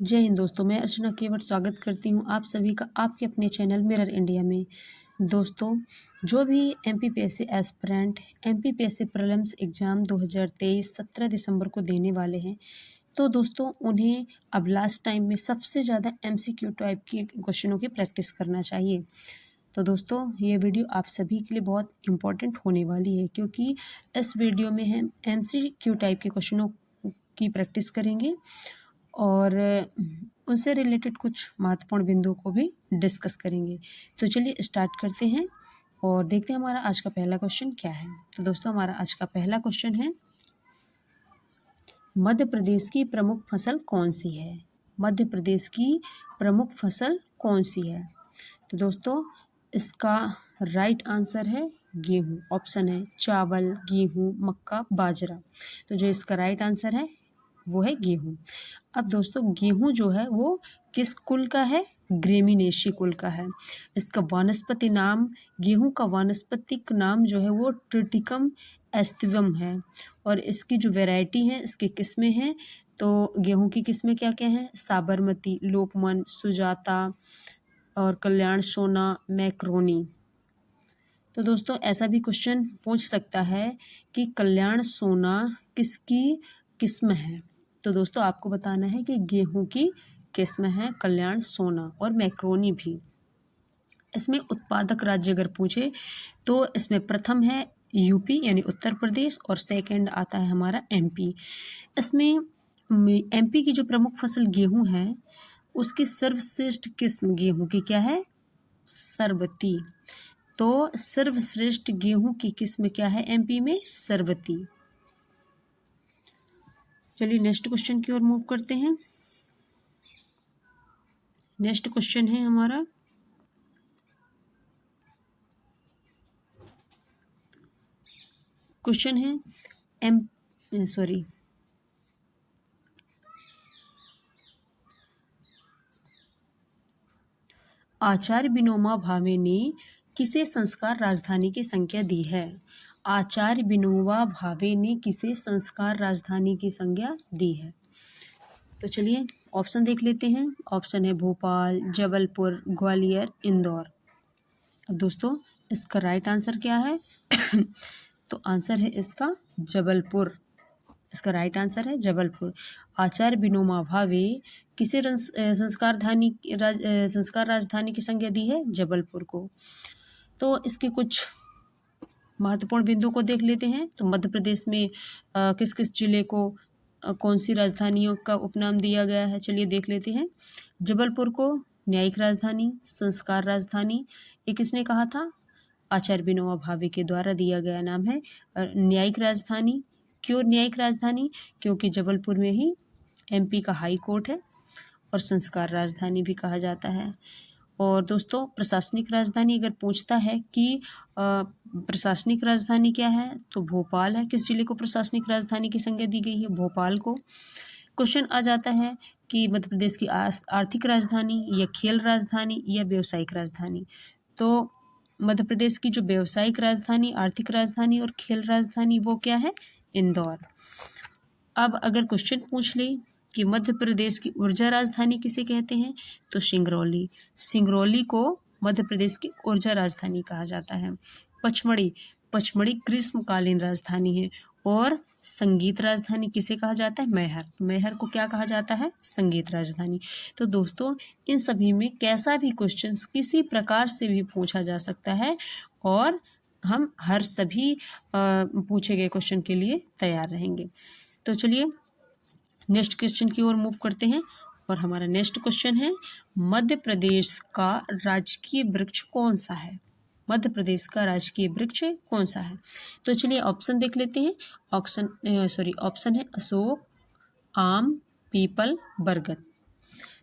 जय हिंद दोस्तों, मैं अर्चना केवट स्वागत करती हूँ आप सभी का आपके अपने चैनल मिरर इंडिया में। दोस्तों, जो भी MPPSC aspirant MPPSC prelims exam 2023 17 दिसंबर को देने वाले हैं, तो दोस्तों उन्हें अब लास्ट टाइम में सबसे ज़्यादा एमसीक्यू टाइप के क्वेश्चनों की प्रैक्टिस करना चाहिए। तो दोस्तों, ये वीडियो आप सभी के लिए बहुत इम्पोर्टेंट होने वाली है, क्योंकि इस वीडियो में हम एमसीक्यू टाइप के क्वेश्चनों की प्रैक्टिस करेंगे और उनसे रिलेटेड कुछ महत्वपूर्ण बिंदुओं को भी डिस्कस करेंगे। तो चलिए स्टार्ट करते हैं और देखते हैं हमारा आज का पहला क्वेश्चन क्या है। तो दोस्तों, हमारा आज का पहला क्वेश्चन है, मध्य प्रदेश की प्रमुख फसल कौन सी है? मध्य प्रदेश की प्रमुख फसल कौन सी है? तो दोस्तों, इसका राइट आंसर है गेहूँ। ऑप्शन है चावल, गेहूँ, मक्का, बाजरा। तो जो इसका राइट आंसर है वो है गेहूँ। अब दोस्तों, गेहूँ जो है वो किस कुल का है? ग्रेमिनेशी कुल का है। इसका वानस्पतिक नाम, गेहूँ का वानस्पतिक नाम जो है वो ट्रिटिकम एस्टिवम है। और इसकी जो वैरायटी है, इसकी किस्में हैं, तो गेहूँ की किस्में क्या क्या हैं? साबरमती, लोकमन, सुजाता और कल्याण सोना, मैक्रोनी। तो दोस्तों, ऐसा भी क्वेश्चन पूछ सकता है कि कल्याण सोना किसकी किस्म है? तो दोस्तों, आपको बताना है कि गेहूं की किस्म है कल्याण सोना और मैक्रोनी भी। इसमें उत्पादक राज्य अगर पूछे तो इसमें प्रथम है यूपी यानी उत्तर प्रदेश और सेकंड आता है हमारा एमपी। इसमें एमपी की जो प्रमुख फसल गेहूं है, उसकी सर्वश्रेष्ठ किस्म गेहूं की क्या है? सरबती। तो सर्वश्रेष्ठ गेहूं की किस्म क्या है एमपी में? सरबती। चलिए नेक्स्ट क्वेश्चन की ओर मूव करते हैं। नेक्स्ट क्वेश्चन है हमारा, क्वेश्चन है आचार्य विनोबा भावे ने किसे संस्कार राजधानी की संज्ञा दी है? आचार्य विनोबा भावे ने किसे संस्कार राजधानी की संज्ञा दी है? तो चलिए ऑप्शन देख लेते हैं। ऑप्शन है भोपाल, जबलपुर, ग्वालियर, इंदौर। अब दोस्तों, इसका राइट आंसर क्या है? तो आंसर है इसका जबलपुर। इसका राइट आंसर है जबलपुर। आचार्य विनोबा भावे किसे संस्कार राजधानी की संज्ञा दी है? जबलपुर को। तो इसके कुछ महत्वपूर्ण बिंदु को देख लेते हैं। तो मध्य प्रदेश में किस किस जिले को कौन सी राजधानियों का उपनाम दिया गया है? चलिए देख लेते हैं। जबलपुर को न्यायिक राजधानी, संस्कार राजधानी, ये किसने कहा था? आचार्य विनोबा भावे के द्वारा दिया गया नाम है न्यायिक राजधानी। क्यों न्यायिक राजधानी? क्योंकि जबलपुर में ही एमपी का हाई कोर्ट है और संस्कार राजधानी भी कहा जाता है। और दोस्तों, प्रशासनिक राजधानी अगर पूछता है कि प्रशासनिक राजधानी क्या है, तो भोपाल है। किस जिले को प्रशासनिक राजधानी की संज्ञा दी गई है? भोपाल को। क्वेश्चन आ जाता है कि मध्य प्रदेश की आर्थिक राजधानी या खेल राजधानी या व्यावसायिक राजधानी। तो मध्य प्रदेश की जो व्यावसायिक राजधानी, आर्थिक राजधानी और खेल राजधानी वो क्या है? इंदौर। अब अगर क्वेश्चन पूछ ले कि मध्य प्रदेश की ऊर्जा राजधानी किसे कहते हैं, तो सिंगरौली। सिंगरौली को मध्य प्रदेश की ऊर्जा राजधानी कहा जाता है। पचमढ़ी ग्रीष्मकालीन राजधानी है। और संगीत राजधानी किसे कहा जाता है? मैहर। मैहर को क्या कहा जाता है? संगीत राजधानी। तो दोस्तों, इन सभी में कैसा भी क्वेश्चन किसी प्रकार से भी पूछा जा सकता है और हम हर सभी पूछे गए क्वेश्चन के लिए तैयार रहेंगे। तो चलिए नेक्स्ट क्वेश्चन की ओर मूव करते हैं और हमारा नेक्स्ट क्वेश्चन है, मध्य प्रदेश का राजकीय वृक्ष कौन सा है? मध्य प्रदेश का राजकीय वृक्ष कौन सा है? तो चलिए ऑप्शन देख लेते हैं। ऑप्शन है अशोक, आम, पीपल, बरगद।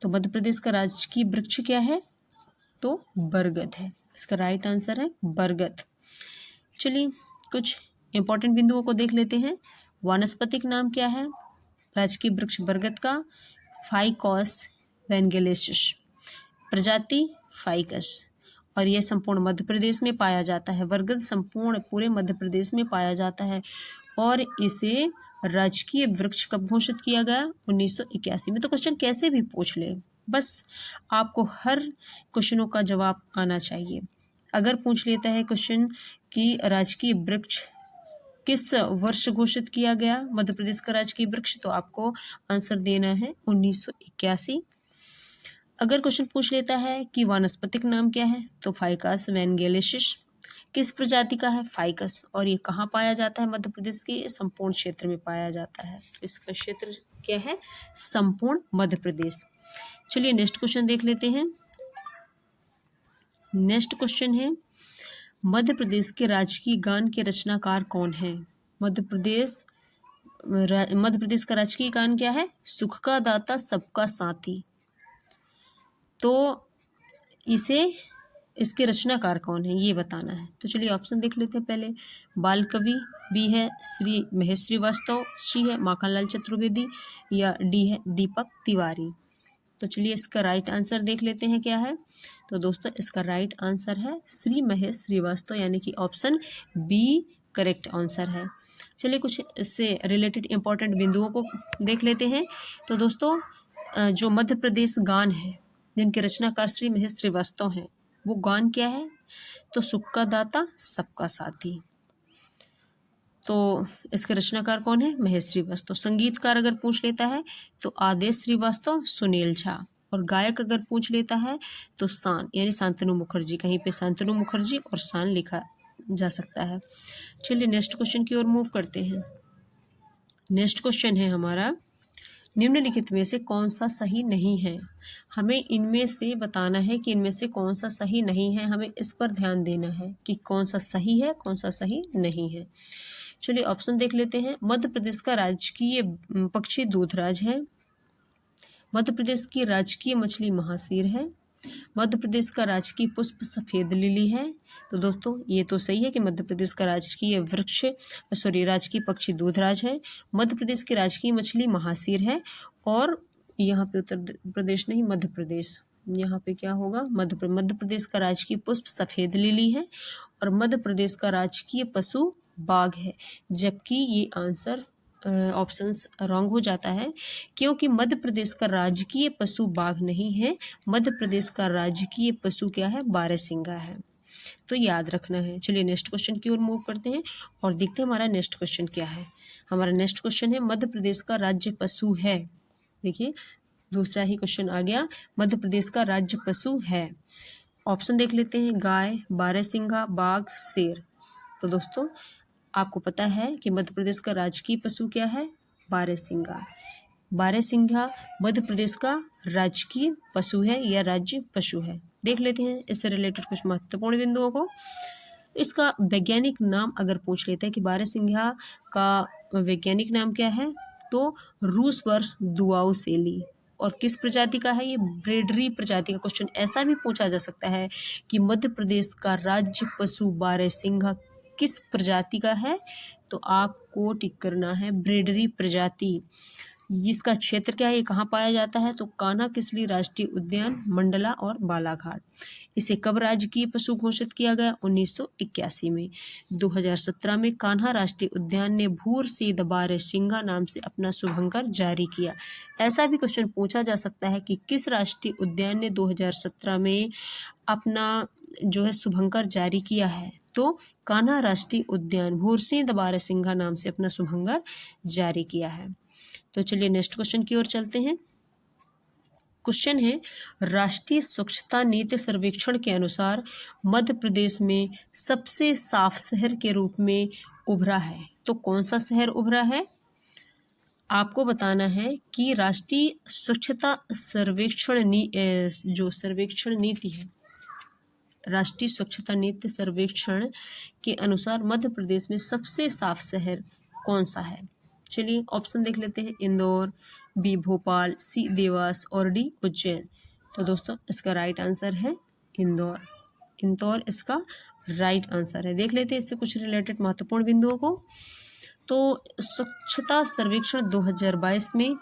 तो मध्य प्रदेश का राजकीय वृक्ष क्या है? तो बरगद है। इसका राइट आंसर है बरगद। चलिए कुछ इंपॉर्टेंट बिंदुओं को देख लेते हैं। वानस्पतिक नाम क्या है राजकीय वृक्ष बरगद का? फाइकस वैनगेलिसिस। प्रजाति फाइकस। और यह संपूर्ण मध्य प्रदेश में पाया जाता है। बरगद संपूर्ण पूरे मध्य प्रदेश में पाया जाता है और इसे राजकीय वृक्ष कब घोषित किया गया? 1981 में। तो क्वेश्चन कैसे भी पूछ ले, बस आपको हर क्वेश्चनों का जवाब आना चाहिए। अगर पूछ लेता है क्वेश्चन कि राजकीय वृक्ष किस वर्ष घोषित किया गया मध्य प्रदेश का राजकीय वृक्ष, तो आपको आंसर देना है 1981। अगर क्वेश्चन पूछ लेता है कि वानस्पतिक नाम क्या है, तो फाइकस वैनगेलिसिस। किस प्रजाति का है? फाइकस। और ये कहाँ पाया जाता है? मध्य प्रदेश के संपूर्ण क्षेत्र में पाया जाता है। इसका क्षेत्र क्या है? संपूर्ण मध्य प्रदेश। चलिए नेक्स्ट क्वेश्चन देख लेते हैं। नेक्स्ट क्वेश्चन है, मध्य प्रदेश के राजकीय गान के रचनाकार कौन है? मध्य प्रदेश का राजकीय गान क्या है? सुख का दाता सबका साथी। तो इसके रचनाकार कौन है ये बताना है। तो चलिए ऑप्शन देख लेते हैं पहले। बाल कवि, बी है श्री महेश श्रीवास्तव, सी है माखनलाल चतुर्वेदी, या डी है दीपक तिवारी। तो चलिए इसका राइट आंसर देख लेते हैं क्या है। तो दोस्तों इसका राइट आंसर है श्री महेश श्रीवास्तव, यानी कि ऑप्शन बी करेक्ट आंसर है। चलिए कुछ इससे रिलेटेड इंपॉर्टेंट बिंदुओं को देख लेते हैं। तो दोस्तों जो मध्य प्रदेश गान है जिनके रचनाकार श्री महेश श्रीवास्तव हैं, वो गान क्या है? तो सुख का दाता सबका साथी। तो इसके रचनाकार कौन है? महेश श्रीवास्तव। संगीतकार अगर पूछ लेता है तो आदेश श्रीवास्तव, सुनील झा। और गायक अगर पूछ लेता है तो शान यानी शांतनु मुखर्जी। कहीं पे शांतनु मुखर्जी और शान लिखा जा सकता है। चलिए नेक्स्ट क्वेश्चन की ओर मूव करते हैं। नेक्स्ट क्वेश्चन है हमारा, निम्नलिखित में से कौन सा सही नहीं है? हमें इनमें से बताना है कि इनमें से कौन सा सही नहीं है। हमें इस पर ध्यान देना है कि कौन सा सही है, कौन सा सही नहीं है। चलिए ऑप्शन देख लेते हैं। मध्य प्रदेश का राजकीय पक्षी दूधराज है। मध्य प्रदेश की राजकीय मछली महासीर है। मध्य प्रदेश का राजकीय पुष्प सफेद लिली है। तो दोस्तों ये तो सही है कि मध्य प्रदेश का राजकीय राजकीय पक्षी दूधराज है। मध्य प्रदेश की राजकीय मछली महासीर है। और यहाँ पे उत्तर प्रदेश नहीं, मध्य प्रदेश, यहाँ पे क्या होगा? मध्य प्रदेश का राजकीय पुष्प सफेद लिली है और मध्य प्रदेश का राजकीय पशु बाघ है। जबकि ये आंसर ऑप्शंस रॉन्ग हो जाता है, क्योंकि मध्य प्रदेश का राजकीय पशु बाघ नहीं है। मध्य प्रदेश का राजकीय पशु क्या है? बारहसिंगा है। तो याद रखना है। चलिए नेक्स्ट क्वेश्चन की ओर मूव करते हैं और देखते हैं हमारा नेक्स्ट क्वेश्चन क्या है। हमारा नेक्स्ट क्वेश्चन है, मध्य प्रदेश का राज्य पशु है। देखिए दूसरा ही क्वेश्चन आ गया, मध्य प्रदेश का राज्य पशु है। ऑप्शन देख लेते हैं। गाय, बारहसिंगा, बाघ, शेर। तो दोस्तों आपको पता है कि मध्य प्रदेश का राजकीय पशु क्या है? बारहसिंगा। बारहसिंगा मध्य प्रदेश का राजकीय पशु है या राज्य पशु है। देख लेते हैं इससे रिलेटेड कुछ महत्वपूर्ण बिंदुओं को। इसका वैज्ञानिक नाम अगर पूछ लेते हैं कि बारहसिंगा का वैज्ञानिक नाम क्या है, तो रूस वर्स दुआउसेली। और किस प्रजाति का है? ये ब्रेडरी प्रजाति का। क्वेश्चन ऐसा भी पूछा जा सकता है कि मध्य प्रदेश का राज्य पशु बारहसिंगा किस प्रजाति का है, तो आपको टिक करना है ब्रेडरी प्रजाति। इसका क्षेत्र क्या है? ये कहाँ पाया जाता है? तो कान्हा किसली राष्ट्रीय उद्यान, मंडला और बालाघाट। इसे कब राजकीय पशु घोषित किया गया? 1981 में। 2017 में कान्हा राष्ट्रीय उद्यान ने भूरसीध बारहसिंगा नाम से अपना शुभंकर जारी किया। ऐसा भी क्वेश्चन पूछा जा सकता है कि किस राष्ट्रीय उद्यान ने 2017 में अपना जो है शुभंकर जारी किया है, तो कान्हा राष्ट्रीय उद्यान भूरसीध बारहसिंगा नाम से अपना शुभंकर जारी किया है। तो चलिए नेक्स्ट क्वेश्चन की ओर चलते हैं। क्वेश्चन है, राष्ट्रीय स्वच्छता नीति सर्वेक्षण के अनुसार मध्य प्रदेश में सबसे साफ शहर के रूप में उभरा है। तो कौन सा शहर उभरा है? आपको बताना है कि राष्ट्रीय स्वच्छता सर्वेक्षण जो सर्वेक्षण नीति है, राष्ट्रीय स्वच्छता नीति सर्वेक्षण के अनुसार मध्य प्रदेश में सबसे साफ शहर कौन सा है? चलिए ऑप्शन देख लेते हैं। इंदौर, बी भोपाल, सी देवास और डी उज्जैन। तो दोस्तों इसका राइट आंसर है इंदौर। इंदौर इसका राइट आंसर है। देख लेते हैं इससे कुछ रिलेटेड महत्वपूर्ण बिंदुओं को। तो स्वच्छता सर्वेक्षण 2022 में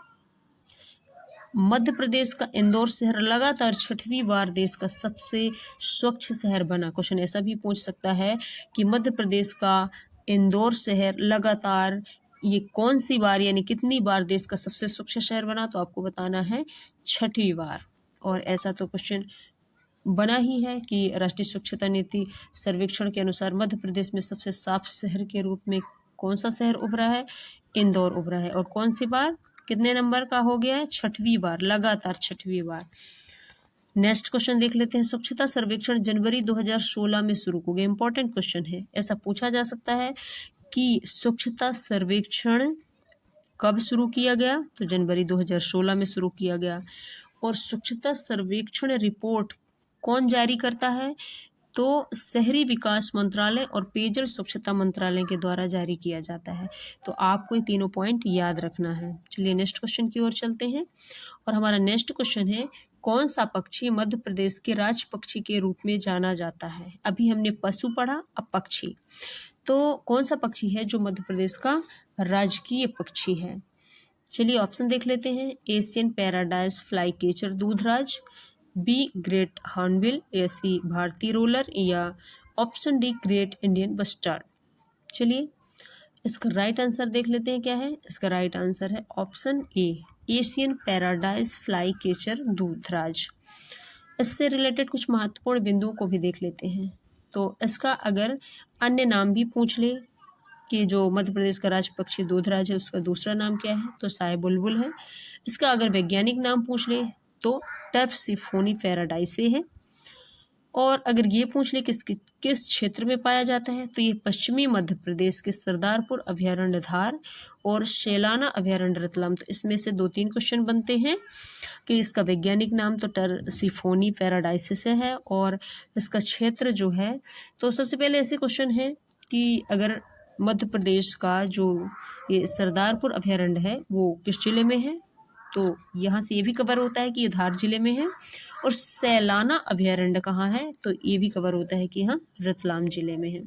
मध्य प्रदेश का इंदौर शहर लगातार 6वीं बार देश का सबसे स्वच्छ शहर बना। क्वेश्चन ऐसा भी पूछ सकता है कि मध्य प्रदेश का इंदौर शहर लगातार ये कौन सी बार यानी कितनी बार देश का सबसे स्वच्छ शहर बना, तो आपको बताना है 6वीं बार। और ऐसा तो क्वेश्चन बना ही है कि राष्ट्रीय स्वच्छता नीति सर्वेक्षण के अनुसार मध्य प्रदेश में सबसे साफ शहर के रूप में कौन सा शहर उभरा है, इंदौर उभरा है। और कौन सी बार, कितने नंबर का हो गया है, 6वीं बार, लगातार 6वीं बार। नेक्स्ट क्वेश्चन देख लेते हैं। स्वच्छता सर्वेक्षण जनवरी 2016 में शुरू हो गया। इंपॉर्टेंट क्वेश्चन है, ऐसा पूछा जा सकता है कि स्वच्छता सर्वेक्षण कब शुरू किया गया, तो जनवरी 2016 में शुरू किया गया। और स्वच्छता सर्वेक्षण रिपोर्ट कौन जारी करता है, तो शहरी विकास मंत्रालय और पेयजल स्वच्छता मंत्रालय के द्वारा जारी किया जाता है। तो आपको ये तीनों पॉइंट याद रखना है। चलिए नेक्स्ट क्वेश्चन की ओर चलते हैं। और हमारा नेक्स्ट क्वेश्चन है, कौन सा पक्षी मध्य प्रदेश के राज पक्षी के रूप में जाना जाता है। अभी हमने पशु पढ़ा, अब पक्षी। तो कौन सा पक्षी है जो मध्य प्रदेश का राजकीय पक्षी है। चलिए ऑप्शन देख लेते हैं। एशियन पैराडाइज फ्लाई कैचर दूधराज, बी ग्रेट हॉर्नबिल, या सी भारतीय रोलर, या option D great Indian bustard. चलिए इसका राइट आंसर देख लेते हैं क्या है। इसका राइट आंसर है option A, Asian paradise fly catcher दूधराज। इससे रिलेटेड कुछ महत्वपूर्ण बिंदुओं को भी देख लेते हैं। तो इसका अगर अन्य नाम भी पूछ ले कि जो मध्य प्रदेश का राज पक्षी दूधराज है उसका दूसरा नाम क्या है, तो साय बुलबुल है। इसका अगर वैज्ञानिक नाम पूछ ले तो टर्फसिफोनी पैराडाइसे है। और अगर ये पूछ ले किस क्षेत्र में पाया जाता है, तो ये पश्चिमी मध्य प्रदेश के सरदारपुर अभयारण्य धार और शैलाना अभयारण्य रतलाम। तो इसमें से 2-3 क्वेश्चन बनते हैं कि इसका वैज्ञानिक नाम तो टर्फसिफोनी पैराडाइसिस है, और इसका क्षेत्र जो है, तो सबसे पहले ऐसे क्वेश्चन है कि अगर मध्य प्रदेश का जो ये सरदारपुर अभयारण्य है वो किस जिले में है, तो यहाँ से ये भी कवर होता है कि ये धार जिले में है। और सैलाना अभयारण्य कहाँ है, तो ये भी कवर होता है कि यहाँ रतलाम जिले में है।